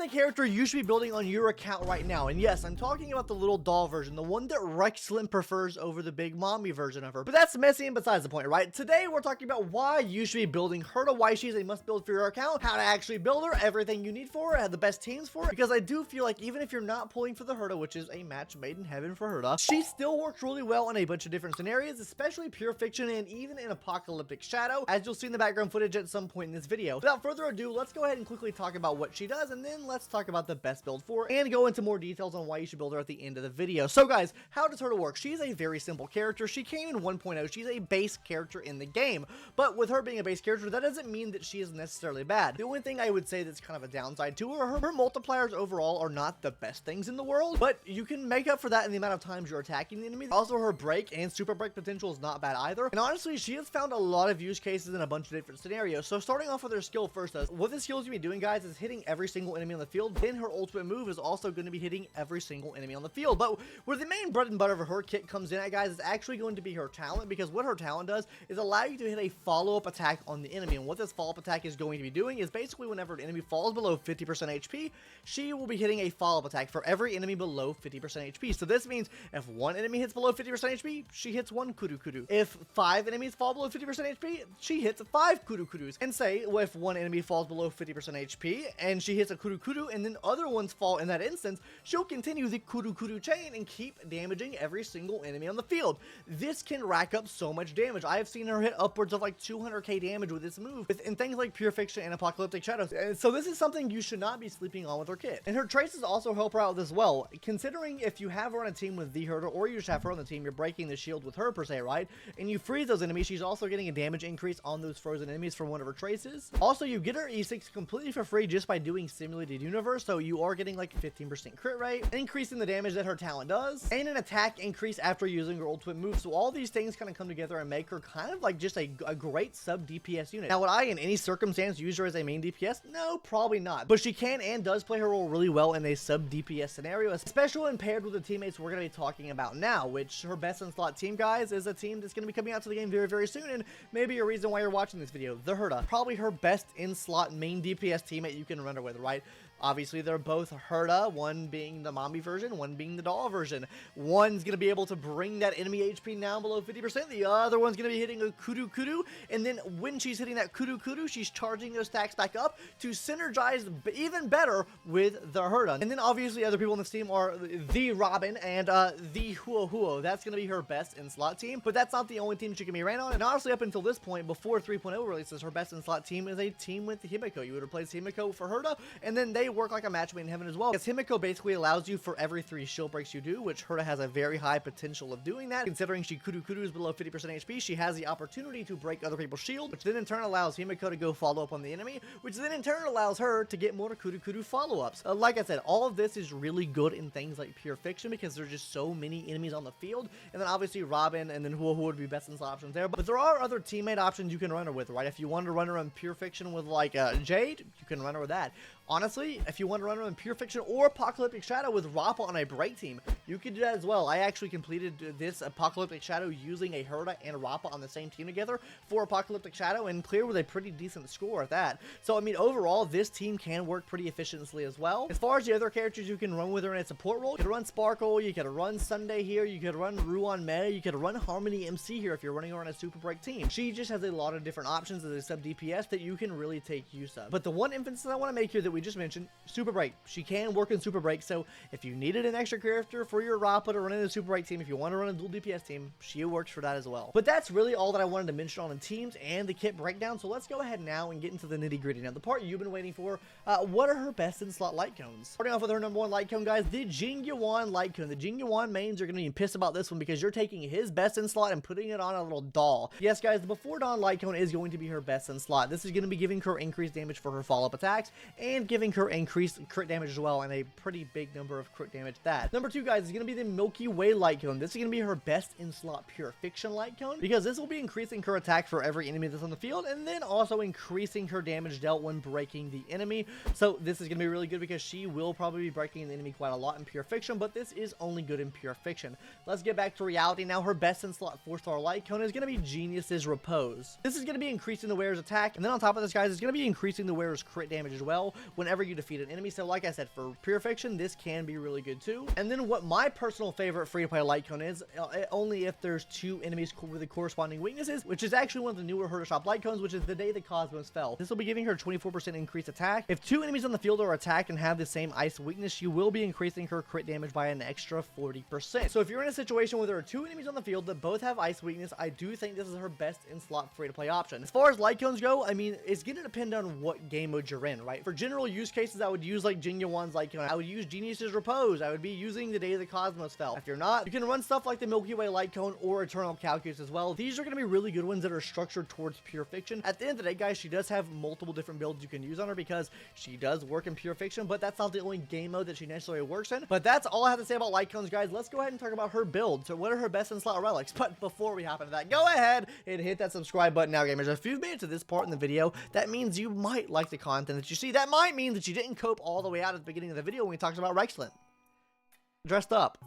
character you should be building on your account right now. And yes, I'm talking about the little doll version, the one that Rexlin prefers over the big mommy version of her. But that's messy and besides the point, right? Today we're talking about why you should be building Herta, why she's a must build for your account, how to actually build her, everything you need for her, have the best teams for her. Because I do feel like even if you're not pulling for the Herta, which is a match made in heaven for Herta, she still works really well in a bunch of different scenarios, especially pure fiction and even in apocalyptic shadow, as you'll see in the background footage at some point in this video. Without further ado, let's go ahead and quickly talk about what she does, and then let's talk about the best build for her and go into more details on why you should build her at the end of the video. So guys, how does Herta work? She's a very simple character. She came in 1.0. She's a base character in the game, but with her being a base character, that doesn't mean that she is necessarily bad. The only thing I would say that's kind of a downside to her multipliers overall are not the best things in the world, but you can make up for that in the amount of times you're attacking the enemy. Also, her break and super break potential is not bad either, and honestly, she has found a lot of use cases in a bunch of different scenarios. So starting off with her skill first, what this skill is going to be doing, guys, is hitting every single enemy on the field. Then her ultimate move is also going to be hitting every single enemy on the field. But where the main bread and butter of her kit comes in at, guys, is actually going to be her talent, because what her talent does is allow you to hit a follow-up attack on the enemy. And what this follow-up attack is going to be doing is basically whenever an enemy falls below 50% HP, she will be hitting a follow-up attack for every enemy below 50% HP. So this means if one enemy hits below 50% HP, she hits one kudu kudu. If 5 enemies fall below 50% HP, she hits 5 kudu kudus. And say if one enemy falls below 50% HP and she hits a kudu kudu and then other ones fall in that instance, she'll continue the kudu kudu chain and keep damaging every single enemy on the field. This can rack up so much damage. I have seen her hit upwards of like 200k damage with this move in things like Pure Fiction and Apocalyptic Shadows. And so this is something you should not be sleeping on with her kit. And her traces also help her out as well. Considering if you have her on a team with the Herta, or you just have her on the team, you're breaking the shield with her per se, right? And you freeze those enemies, she's also getting a damage increase on those frozen enemies from one of her traces. Also, you get her E6 completely for free just by doing Simulated Universe, so you are getting like 15% crit rate, increasing the damage that her talent does, and an attack increase after using her ultimate move. So all these things kind of come together and make her kind of like just a great sub DPS unit. Now, would I in any circumstance use her as a main DPS? No, probably not, but she can and does play her role really well in a sub DPS scenario, especially when paired with the teammates we're going to be talking about now, which her best in slot team, guys, is a team that's going to be coming out to the game very, very soon, and maybe a reason why you're watching this video. The Herta, probably her best in slot main DPS teammate you can run her with, right? Obviously, they're both Herta, one being the mommy version, one being the doll version. One's going to be able to bring that enemy HP down below 50%. The other one's going to be hitting a kudu kudu. And then when she's hitting that kudu kudu, she's charging those stacks back up to synergize even better with the Herta. And then obviously other people on this team are the Robin and the Huo Huo. That's going to be her best in slot team. But that's not the only team she can be ran on. And honestly, up until this point, before 3.0 releases, her best in slot team is a team with Himiko. You would replace Himiko for Herta, and then they work like a match made in heaven as well, because Himiko basically allows you for every 3 shield breaks you do, which Herta has a very high potential of doing that. Considering she kudu kudus below 50% HP, she has the opportunity to break other people's shield, which then in turn allows Himiko to go follow up on the enemy, which then in turn allows her to get more kudu kudu follow-ups. Like I said, all of this is really good in things like Pure Fiction because there's just so many enemies on the field, and then obviously Robin and then Huo Huo would be best in slot options there, but there are other teammate options you can run her with, right? If you want to run her on Pure Fiction with like Jade, you can run her with that. Honestly, if you want to run her in Pure Fiction or Apocalyptic Shadow with Rappa on a break team, you could do that as well. I actually completed this Apocalyptic Shadow using a Herta and Rappa on the same team together for Apocalyptic Shadow and clear with a pretty decent score at that. So, I mean, overall, this team can work pretty efficiently as well. As far as the other characters you can run with her in a support role, you could run Sparkle, you could run Sunday here, you could run Ruan Meta, you could run Harmony MC here if you're running her on a super break team. She just has a lot of different options as a sub DPS that you can really take use of. But the one emphasis I want to make here that we just mentioned, super break. She can work in super break, so if you needed an extra character for your Rappa to run in a super break team, if you want to run a dual DPS team, she works for that as well. But that's really all that I wanted to mention on the teams and the kit breakdown, so let's go ahead now and get into the nitty gritty. Now, the part you've been waiting for, what are her best in slot light cones? Starting off with her number 1 light cone, guys, the Jingyuan light cone. The Jingyuan mains are going to be pissed about this one because you're taking his best in slot and putting it on a little doll. Yes, guys, the Before Dawn light cone is going to be her best in slot. This is going to be giving her increased damage for her follow-up attacks and giving her increased crit damage as well, and a pretty big number of crit damage that. Number 2, guys, is going to be the Milky Way light cone. This is going to be her best in slot Pure Fiction light cone because this will be increasing her attack for every enemy that's on the field and then also increasing her damage dealt when breaking the enemy. So this is going to be really good because she will probably be breaking the enemy quite a lot in Pure Fiction, but this is only good in Pure Fiction. Let's get back to reality now. Her best in slot 4-star light cone is going to be Genius's Repose. This is going to be increasing the wearer's attack, and then on top of this, guys, it's going to be increasing the wearer's crit damage as well, whenever you defeat an enemy. So like I said, for pure fiction, this can be really good too. And then what my personal favorite free-to-play light cone is, only if there's 2 enemies with the corresponding weaknesses, which is actually one of the newer Herta shop light cones, which is the day the cosmos fell. This will be giving her 24% increased attack. If 2 enemies on the field are attacked and have the same ice weakness, you will be increasing her crit damage by an extra 40%. So if you're in a situation where there are 2 enemies on the field that both have ice weakness, I do think this is her best in-slot free-to-play option. As far as light cones go, I mean, it's gonna depend on what game mode you're in, right? For general use cases, I would use like Jinya 1's light cone. I would use Genius's Repose. I would be using the day the cosmos fell. If you're not, you can run stuff like the Milky Way light cone or Eternal Calculus as well. These are gonna be really good ones that are structured towards pure fiction. At the end of the day, guys, she does have multiple different builds you can use on her because she does work in pure fiction, but that's not the only game mode that she necessarily works in. But that's all I have to say about light cones, guys. Let's go ahead and talk about her build. So what are her best in slot relics? But before we hop into that, go ahead and hit that subscribe button now, gamers. If you've made it to this part in the video, that means you might like the content that you see. That might mean that you didn't cope all the way out at the beginning of the video when we talked about Reichslint dressed up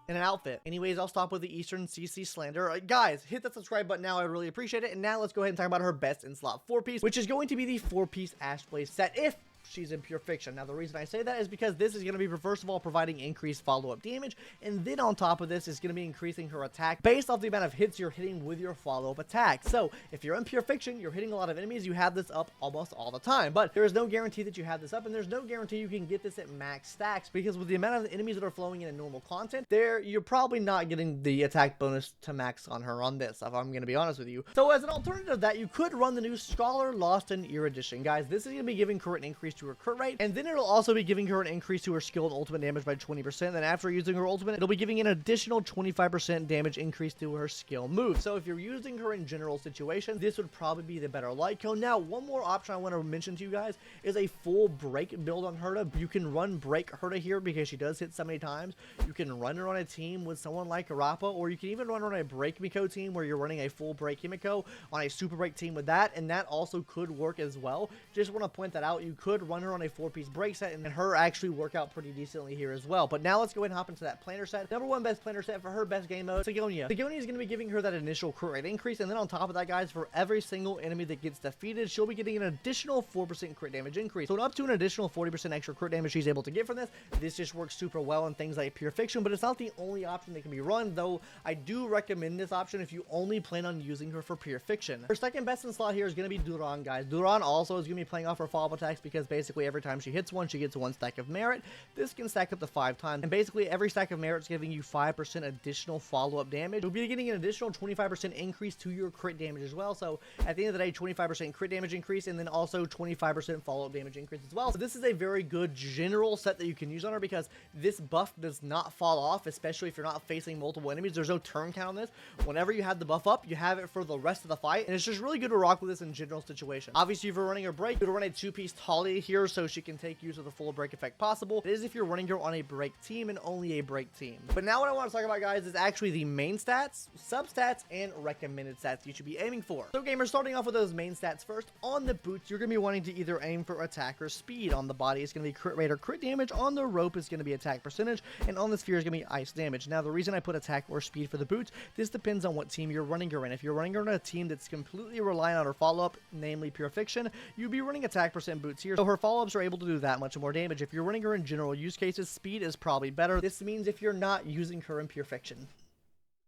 in an outfit. Anyways, I'll stop with the Eastern CC slander. Guys, hit that subscribe button now. I really appreciate it. And now let's go ahead and talk about her best in slot 4-piece, which is going to be the 4-piece Ashblade set if she's in pure fiction. Now the reason I say that is because this is going to be, first of all, providing increased follow-up damage, and then on top of this is going to be increasing her attack based off the amount of hits you're hitting with your follow-up attack. So if you're in pure fiction, you're hitting a lot of enemies, you have this up almost all the time, but there is no guarantee that you have this up, and there's no guarantee you can get this at max stacks, because with the amount of enemies that are flowing in normal content, you're probably not getting the attack bonus to max on her on this, if I'm going to be honest with you. So as an alternative to that, you could run the new Scholar Lost in Erudition. Guys, this is going to be giving her an increase to her crit rate, and then it'll also be giving her an increase to her skill and ultimate damage by 20%. Then after using her ultimate, it'll be giving an additional 25% damage increase to her skill move. So if you're using her in general situations, this would probably be the better light cone. Now, one more option I want to mention to you guys is a full break build on Herta. You can run break Herta here because she does hit so many times. You can run her on a team with someone like Arapa, or you can even run her on a break Miko team where you're running a full break Himiko on a super break team with that, and that also could work as well. Just want to point that out. You could run her on a 4-piece break set and her actually work out pretty decently here as well. But now let's go ahead and hop into that planner set. Number 1 best planner set for her best game mode, Sigonia. Sigonia is going to be giving her that initial crit rate increase, and then on top of that, guys, for every single enemy that gets defeated, she'll be getting an additional 4% crit damage increase. So up to an additional 40% extra crit damage she's able to get from this. This just works super well in things like pure fiction, but it's not the only option that can be run, though I do recommend this option if you only plan on using her for pure fiction. Her second best in slot here is going to be Duran, guys. Duran also is going to be playing off her follow-up attacks because basically every time she hits one, she gets 1 stack of merit. This can stack up to 5 times, and basically every stack of merit is giving you 5% additional follow-up damage. You'll be getting an additional 25% increase to your crit damage as well. So at the end of the day, 25% crit damage increase, and then also 25% follow-up damage increase as well. So this is a very good general set that you can use on her because this buff does not fall off, especially if you're not facing multiple enemies. There's no turn count on this. Whenever you have the buff up, you have it for the rest of the fight, and it's just really good to rock with this in general situations. Obviously, if you're running her break, you'll run a 2-piece Talia here so she can take use of the full break effect possible. It is if you're running her on a break team and only a break team. But now what I want to talk about, guys, is actually the main stats, substats, and recommended stats you should be aiming for. So gamers, starting off with those main stats first, on the boots, you're going to be wanting to either aim for attack or speed. On the body, it's going to be crit rate or crit damage. On the rope, it's going to be attack percentage, and on the sphere is going to be ice damage. Now, the reason I put attack or speed for the boots, this depends on what team you're running her in. If you're running her in a team that's completely relying on her follow-up, namely pure fiction, you'd be running attack percent boots here, so her follow-ups are able to do that much more damage. If you're running her in general use cases, speed is probably better. This means if you're not using her in pure fiction.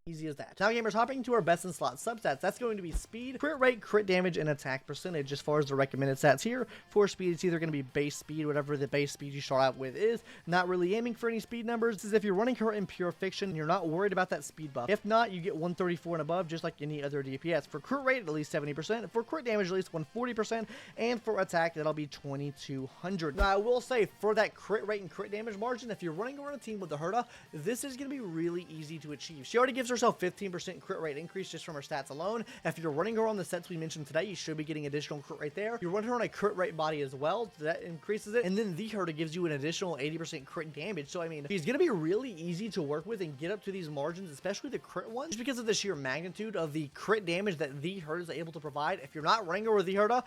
Easy as that. Now, gamers, hopping to our best in slot substats, that's going to be speed, crit rate, crit damage, and attack percentage. As far as the recommended stats here, for speed, it's either going to be base speed, whatever the base speed you start out with is. Not really aiming for any speed numbers. This is if you're running her in pure fiction and you're not worried about that speed buff. If not, you get 134 and above, just like any other DPS. For crit rate, at least 70%. For crit damage, at least 140%. And for attack, that'll be 2200. Now, I will say, for that crit rate and crit damage margin, if you're running her on a team with the Herta, this is going to be really easy to achieve. She already gives herself 15% crit rate increase just from her stats alone. If you're running her on the sets we mentioned today, you should be getting additional crit rate there. You run her on a crit rate body as well, so that increases it. And then the Herta gives you an additional 80% crit damage. So I mean, she's gonna be really easy to work with and get up to these margins, especially the crit ones, just because of the sheer magnitude of the crit damage that the Herta is able to provide. If you're not running her with the Herta,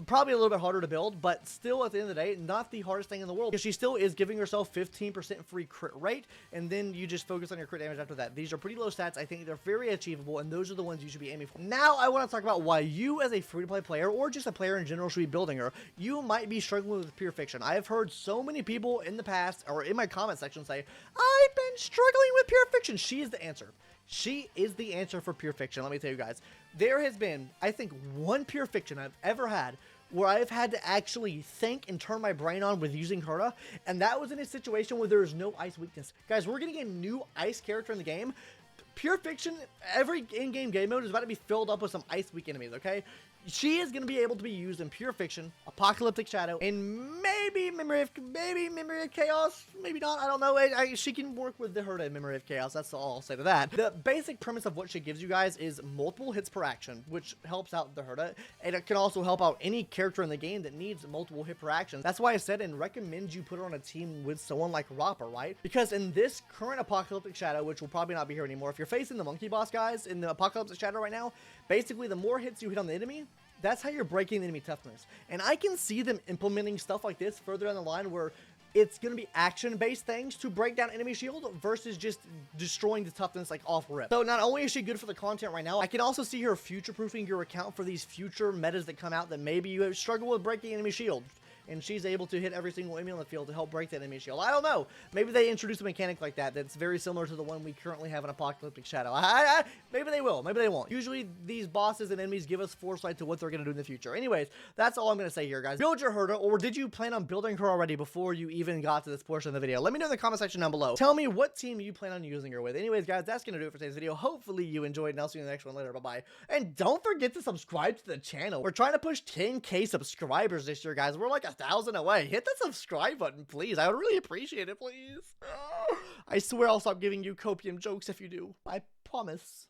Probably a little bit harder to build, but still at the end of the day, not the hardest thing in the world, because she still is giving herself 15% free crit rate, and then you just focus on your crit damage after that. These are pretty low stats. I think they're very achievable, and those are the ones you should be aiming for. Now, I want to talk about why you as a free-to-play player, or just a player in general, should be building her. You might be struggling with pure fiction. I have heard so many people in the past, or in my comment section, say, I've been struggling with pure fiction. She is the answer. She is the answer for pure fiction. Let me tell you guys, there has been, I think, one pure fiction I've ever had where I've had to actually think and turn my brain on with using Herta, and that was in a situation where there is no ice weakness. Guys, we're getting a new ice character in the game. Pure fiction, every in-game game mode is about to be filled up with some ice weak enemies, okay? She is going to be able to be used in Pure Fiction, Apocalyptic Shadow, and maybe Memory of Chaos, maybe not, I don't know. She can work with the Herta in Memory of Chaos, that's all I'll say to that. The basic premise of what she gives you guys is multiple hits per action, which helps out the Herta, and it can also help out any character in the game that needs multiple hit per actions. That's why I said and recommend you put her on a team with someone like Rapper, right? Because in this current Apocalyptic Shadow, which will probably not be here anymore, if you're facing the monkey boss guys in the Apocalyptic Shadow right now, basically the more hits you hit on the enemy, that's how you're breaking the enemy toughness. And I can see them implementing stuff like this further down the line where it's going to be action-based things to break down enemy shield versus just destroying the toughness like off rip. So not only is she good for the content right now, I can also see her future-proofing your account for these future metas that come out that maybe you have struggled with breaking enemy shield, and she's able to hit every single enemy on the field to help break that enemy shield. I don't know. Maybe they introduce a mechanic like that that's very similar to the one we currently have in Apocalyptic Shadow. Maybe they will. Maybe they won't. Usually, these bosses and enemies give us foresight to what they're going to do in the future. Anyways, that's all I'm going to say here, guys. Build your Herta, or did you plan on building her already before you even got to this portion of the video? Let me know in the comment section down below. Tell me what team you plan on using her with. Anyways, guys, that's going to do it for today's video. Hopefully, you enjoyed, and I'll see you in the next one later. Bye-bye. And don't forget to subscribe to the channel. We're trying to push 10K subscribers this year, guys. We're like 1,000 away. Hit the subscribe button, please. I would really appreciate it, please. I swear I'll stop giving you copium jokes if you do. I promise.